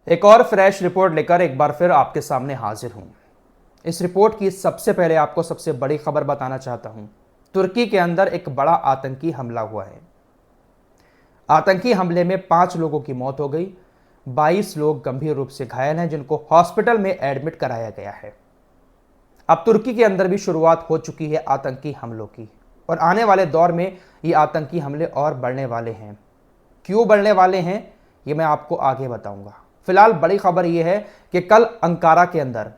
एक और fresh report लेकर एक बार फिर आपके सामने हाजिर हूं। इस रिपोर्ट की सबसे पहले आपको सबसे बड़ी खबर बताना चाहता हूं। तुर्की के अंदर एक बड़ा आतंकी हमला हुआ है। आतंकी हमले में 5 लोगों की मौत हो गई, 22 लोग गंभीर रूप से घायल हैं जिनको हॉस्पिटल में एडमिट कराया गया है। अब तुर्की के अंदर भी शुरुआत हो चुकी है आतंकी हमलों की, और आने वाले दौर में ये आतंकी हमले और बढ़ने वाले हैं। क्यों बढ़ने वाले हैं ये मैं आपको आगे बताऊंगा। फिलहाल बड़ी खबर यह है कि कल अंकारा के अंदर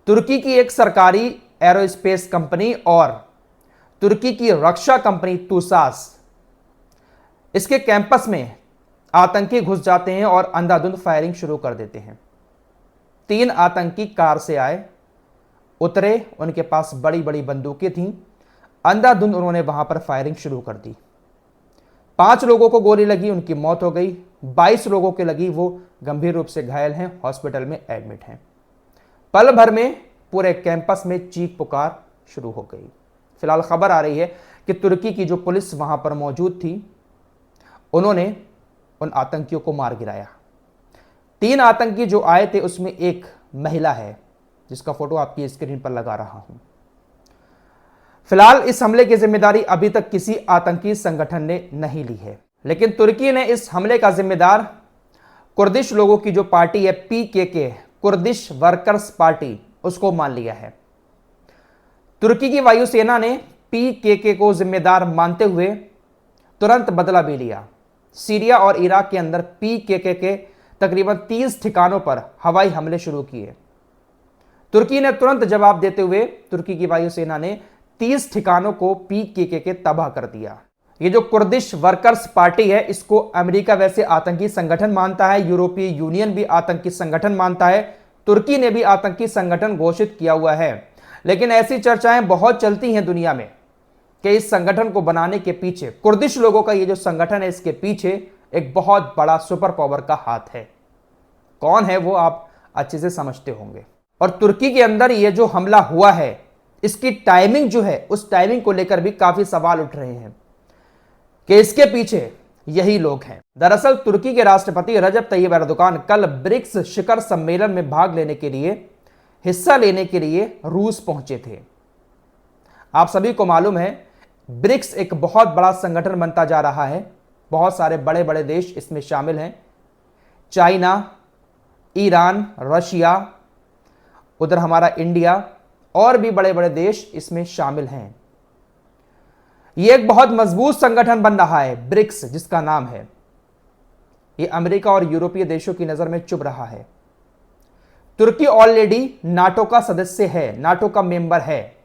तुर्की की एक सरकारी एरोस्पेस कंपनी और तुर्की की रक्षा कंपनी तुसास, इसके कैंपस में आतंकी घुस जाते हैं और अंधाधुंध फायरिंग शुरू कर देते हैं। 3 आतंकी कार से आए, उतरे, उनके पास बड़ी बड़ी बंदूकें थीं, अंधाधुंध उन्होंने वहां पर फायरिंग शुरू कर दी। 5 लोगों को गोली लगी, उनकी मौत हो गई। 22 लोगों के लगी, वो गंभीर रूप से घायल हैं, हॉस्पिटल में एडमिट हैं। पल भर में पूरे कैंपस में चीख पुकार शुरू हो गई। फिलहाल खबर आ रही है कि तुर्की की जो पुलिस वहां पर मौजूद थी, उन्होंने उन आतंकियों को मार गिराया। 3 आतंकी जो आए थे उसमें एक महिला है जिसका फोटो आपकी स्क्रीन पर लगा रहा हूं। फिलहाल इस हमले की जिम्मेदारी अभी तक किसी आतंकी संगठन ने नहीं ली है, लेकिन तुर्की ने इस हमले का जिम्मेदार कुर्दिश लोगों की जो पार्टी है पीकेके, कुर्दिश वर्कर्स पार्टी, उसको मान लिया है। तुर्की की वायुसेना ने पीकेके को जिम्मेदार मानते हुए तुरंत बदला भी लिया। सीरिया और इराक के अंदर पीकेके के तकरीबन 30 ठिकानों पर हवाई हमले शुरू किए। तुर्की ने तुरंत जवाब देते हुए तुर्की की वायुसेना ने 30 ठिकानों को पीकेके के तबाह कर दिया। ये जो कुर्दिश वर्कर्स पार्टी है, इसको अमेरिका वैसे आतंकी संगठन मानता है, यूरोपीय यूनियन भी आतंकी संगठन मानता है, तुर्की ने भी आतंकी संगठन घोषित किया हुआ है। लेकिन ऐसी चर्चाएं बहुत चलती हैं दुनिया में कि इस संगठन को बनाने के पीछे, कुर्दिश लोगों का ये जो संगठन है, इसके पीछे एक बहुत बड़ा सुपर पावर का हाथ है। कौन है वो आप अच्छे से समझते होंगे। और तुर्की के अंदर ये जो हमला हुआ है, इसकी टाइमिंग जो है, उस टाइमिंग को लेकर भी काफी सवाल उठ रहे हैं कि इसके पीछे यही लोग हैं। दरअसल तुर्की के राष्ट्रपति रजब तैयब एर्दोगान कल ब्रिक्स शिखर सम्मेलन में भाग लेने के लिए, हिस्सा लेने के लिए रूस पहुंचे थे। आप सभी को मालूम है ब्रिक्स एक बहुत बड़ा संगठन बनता जा रहा है। बहुत सारे बड़े बड़े देश इसमें शामिल हैं। चाइना, ईरान, रशिया, उधर हमारा इंडिया और भी बड़े बड़े देश इसमें शामिल हैं। यह एक बहुत मजबूत संगठन बन रहा है ब्रिक्स, जिसका नाम है। यह अमेरिका और यूरोपीय देशों की नजर में चुभ रहा है। तुर्की ऑलरेडी नाटो का सदस्य है, नाटो का मेंबर है।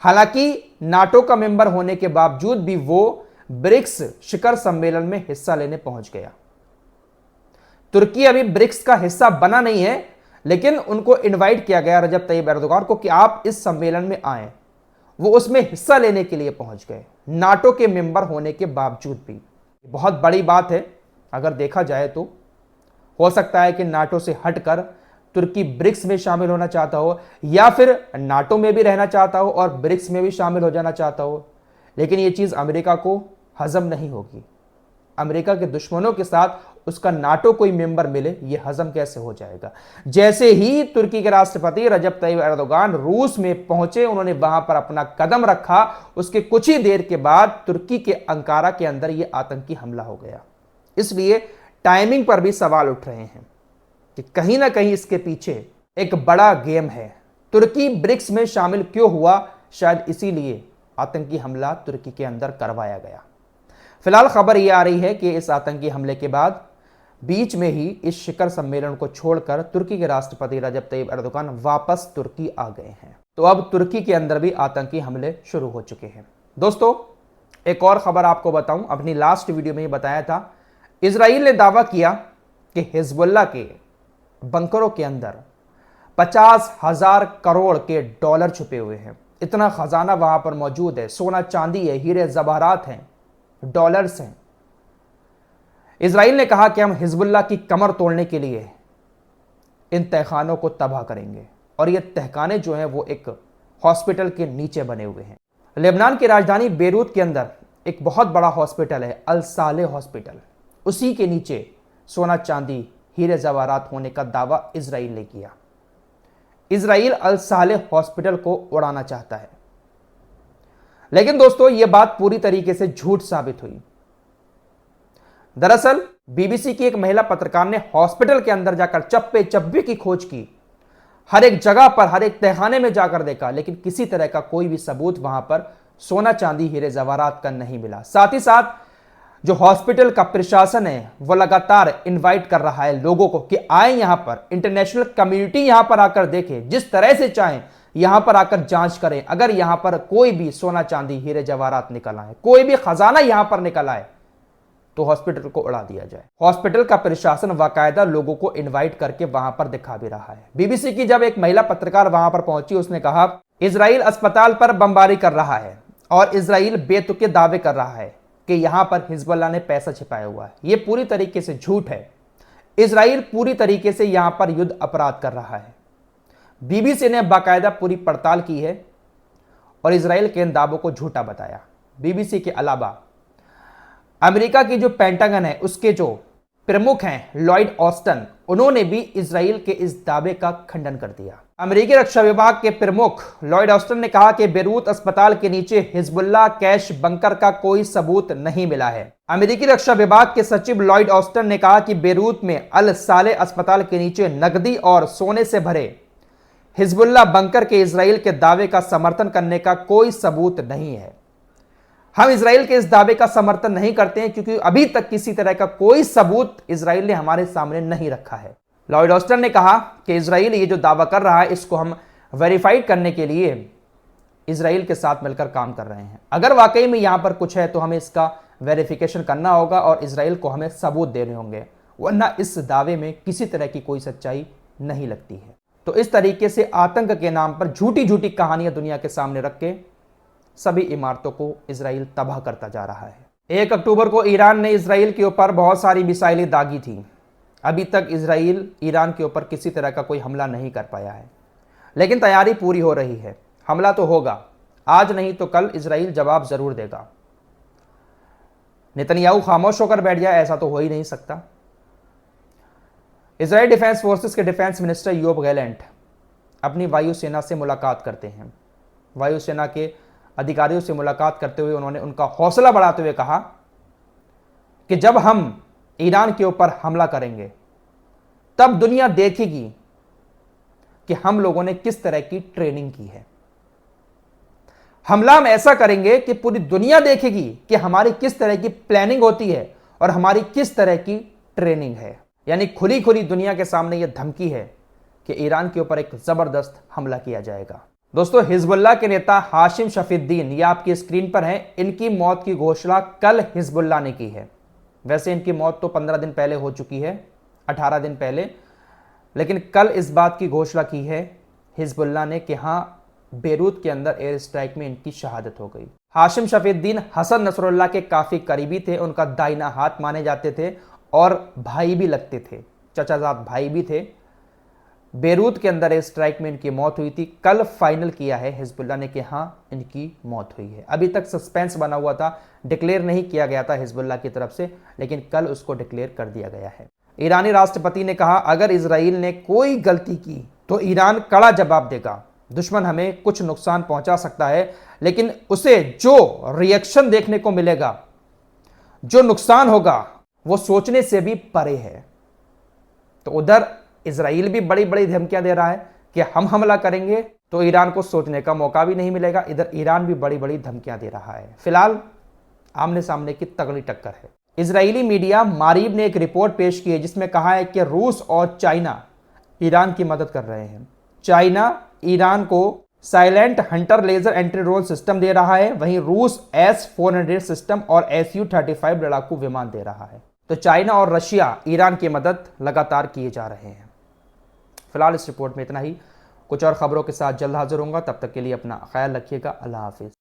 हालांकि नाटो का मेंबर होने के बावजूद भी वो ब्रिक्स शिखर सम्मेलन में हिस्सा लेने पहुंच गया। तुर्की अभी ब्रिक्स का हिस्सा बना नहीं है, लेकिन उनको इनवाइट किया गया रजब तैयब एर्दोगान को कि आप इस सम्मेलन में आए। वो उसमें हिस्सा लेने के लिए पहुंच गए, नाटो के मेंबर होने के बावजूद भी। बहुत बड़ी बात है। अगर देखा जाए तो हो सकता है कि नाटो से हटकर तुर्की ब्रिक्स में शामिल होना चाहता हो, या फिर नाटो में भी रहना चाहता हो और ब्रिक्स में भी शामिल हो जाना चाहता हो, लेकिन यह चीज अमेरिका को हजम नहीं होगी। अमेरिका के दुश्मनों के साथ उसका नाटो कोई मेंबर मिले, यह हजम कैसे हो जाएगा। जैसे ही तुर्की के राष्ट्रपति रजब तैयब एर्दोगान रूस में पहुंचे, उन्होंने वहां पर अपना कदम रखा, उसके कुछ ही देर के बाद तुर्की के अंकारा के अंदर यह आतंकी हमला हो गया। इसलिए टाइमिंग पर भी सवाल उठ रहे हैं कि कहीं ना कहीं इसके पीछे एक बड़ा गेम है। तुर्की ब्रिक्स में शामिल क्यों हुआ, शायद इसीलिए आतंकी हमला तुर्की के अंदर करवाया गया। फिलहाल खबर यह आ रही है कि इस आतंकी हमले के बाद बीच में ही इस शिखर सम्मेलन को छोड़कर तुर्की के राष्ट्रपति रजब तैयब एर्दोगान वापस तुर्की आ गए हैं। तो अब तुर्की के अंदर भी आतंकी हमले शुरू हो चुके हैं। दोस्तों, एक और खबर आपको बताऊं, अपनी लास्ट वीडियो में ही बताया था, इजराइल ने दावा किया कि हिजबुल्लाह के बंकरों के अंदर 50,000 करोड़ के डॉलर छुपे हुए हैं। इतना खजाना वहां पर मौजूद है। सोना चांदी है, हीरे जवाहरात हैं, डॉलर्स हैं। इजराइल ने कहा कि हम हिजबुल्लाह की कमर तोड़ने के लिए इन तहखानों को तबाह करेंगे, और ये तहखाने जो हैं वो एक हॉस्पिटल के नीचे बने हुए हैं। लेबनान की राजधानी बेरूत के अंदर एक बहुत बड़ा हॉस्पिटल है, अल साले हॉस्पिटल। उसी के नीचे सोना चांदी, हीरे जवाहरात होने का दावा इजराइल ने किया। इजराइल अल सालेह हॉस्पिटल को उड़ाना चाहता है, लेकिन दोस्तों यह बात पूरी तरीके से झूठ साबित हुई। दरअसल बीबीसी की एक महिला पत्रकार ने हॉस्पिटल के अंदर जाकर चप्पे चप्पे की खोज की, हर एक जगह पर, हर एक तहखाने में जाकर देखा, लेकिन किसी तरह का कोई भी सबूत वहां पर सोना चांदी हीरे जवाहरात का नहीं मिला। साथ ही साथ जो हॉस्पिटल का प्रशासन है वो लगातार इनवाइट कर रहा है लोगों को कि आए यहां पर, इंटरनेशनल कम्युनिटी यहां पर आकर देखे, जिस तरह से चाहें यहां पर आकर जांच करें। अगर यहां पर कोई भी सोना चांदी हीरे जवाहरात निकल आए, कोई भी खजाना यहां पर निकल आए, तो हॉस्पिटल को उड़ा दिया जाए। हॉस्पिटल का प्रशासन बाकायदा लोगों को इनवाइट करके वहां पर दिखा भी रहा है। बीबीसी की जब एक महिला पत्रकार वहां पर पहुंची, उसने कहा इजराइल अस्पताल पर बमबारी कर रहा है और इजराइल बेतुके दावे कर रहा है कि यहां पर हिजबुल्लाह ने पैसा छिपाया हुआ है। यह पूरी तरीके से झूठ है। इजराइल पूरी तरीके से यहां पर युद्ध अपराध कर रहा है। बीबीसी ने बाकायदा पूरी पड़ताल की है और इजराइल के इन दावों को झूठा बताया। बीबीसी के अलावा अमेरिका की जो पेंटागन है उसके जो प्रमुख हैं लॉयड ऑस्टन, उन्होंने भी इजराइल के इस दावे का खंडन कर दिया। अमेरिकी रक्षा विभाग के प्रमुख लॉयड ऑस्टन ने कहा कि बेरूत अस्पताल के नीचे हिजबुल्लाह कैश बंकर का कोई सबूत नहीं मिला है। अमेरिकी रक्षा विभाग के सचिव लॉयड ऑस्टन ने कहा कि बेरूत में अल सालेह अस्पताल के नीचे नकदी और सोने से भरे हिजबुल्लाह बंकर के इजराइल के दावे का समर्थन करने का कोई सबूत नहीं है। हम इजराइल के इस दावे का समर्थन नहीं करते हैं क्योंकि अभी तक किसी तरह का कोई सबूत इजराइल ने हमारे सामने नहीं रखा है। लॉयड ऑस्टन ने कहा कि इजराइल ये जो दावा कर रहा है इसको हम वेरीफाइड करने के लिए इजराइल के साथ मिलकर काम कर रहे हैं। अगर वाकई में यहां पर कुछ है तो हमें इसका वेरिफिकेशन करना होगा और इजराइल को हमें सबूत देने होंगे, वरना इस दावे में किसी तरह की कोई सच्चाई नहीं लगती है। तो इस तरीके से आतंक के नाम पर झूठी झूठी कहानियां दुनिया के सामने रख के सभी इमारतों को इजराइल तबाह करता जा रहा है। 1 अक्टूबर को ईरान ने इजराइल के ऊपर बहुत सारी मिसाइलें दागी थी। अभी तक इजराइल ईरान के ऊपर किसी तरह का कोई हमला नहीं कर पाया है, लेकिन तैयारी पूरी हो रही है। हमला तो होगा, आज नहीं तो कल इजराइल जवाब जरूर देगा। नेतन्याहू खामोश होकर बैठ जाए ऐसा तो हो ही नहीं सकता। इजराइल डिफेंस फोर्सेस के डिफेंस मिनिस्टर योब गैलेंट अपनी वायुसेना से मुलाकात करते हैं। वायुसेना के अधिकारियों से मुलाकात करते हुए उन्होंने उनका हौसला बढ़ाते हुए कहा कि जब हम ईरान के ऊपर हमला करेंगे तब दुनिया देखेगी कि हम लोगों ने किस तरह की ट्रेनिंग की है। हमला हम ऐसा करेंगे कि पूरी दुनिया देखेगी कि हमारी किस तरह की प्लानिंग होती है और हमारी किस तरह की ट्रेनिंग है। यानी खुली खुली दुनिया के सामने यह धमकी है कि ईरान के ऊपर एक जबरदस्त हमला किया जाएगा। दोस्तों, हिजबुल्लाह के नेता हाशिम शफीउद्दीन, ये आपकी स्क्रीन पर हैं, इनकी मौत की घोषणा कल हिजबुल्लाह ने की है। वैसे इनकी मौत तो 15 दिन पहले हो चुकी है, 18 दिन पहले, लेकिन कल इस बात की घोषणा की है हिजबुल्लाह ने कि हाँ, बेरूत के अंदर एयर स्ट्राइक में इनकी शहादत हो गई। हाशिम शफीउद्दीन हसन नसरुल्लाह के काफी करीबी थे, उनका दाहिना हाथ माने जाते थे और भाई भी लगते थे, चचाजाद भाई भी थे। बेरूत के अंदर एयर स्ट्राइक में इनकी मौत हुई थी। कल फाइनल किया है हिजबुल्लाह ने कि हाँ, इनकी मौत हुई है। अभी तक सस्पेंस बना हुआ था, डिक्लेयर नहीं किया गया था हिजबुल्लाह की तरफ से, लेकिन कल उसको डिक्लेयर कर दिया गया है। ईरानी राष्ट्रपति ने कहा अगर इजराइल ने कोई गलती की तो ईरान कड़ा जवाब देगा। दुश्मन हमें कुछ नुकसान पहुंचा सकता है, लेकिन उसे जो रिएक्शन देखने को मिलेगा, जो नुकसान होगा, वो सोचने से भी परे है। तो उधर इजराइल भी बड़ी बड़ी धमकियां दे रहा है कि हम हमला करेंगे तो ईरान को सोचने का मौका भी नहीं मिलेगा। इधर ईरान भी बड़ी बड़ी धमकियां दे रहा है। फिलहाल आमने सामने की तगड़ी टक्कर है। इजरायली मीडिया मारीब ने एक रिपोर्ट पेश की है जिसमें कहा है कि रूस और चाइना ईरान की मदद कर रहे हैं। चाइना ईरान को silent hunter laser anti drone system दे रहा है, वहीं रूस S-400 सिस्टम और Su-35 लड़ाकू विमान दे रहा है। तो चाइना और रशिया ईरान की मदद लगातार किए जा रहे हैं। फिलहाल इस रिपोर्ट में इतना ही। कुछ और खबरों के साथ जल्द हाजिर होऊंगा, तब तक के लिए अपना ख्याल रखिएगा। अल्लाह हाफिज।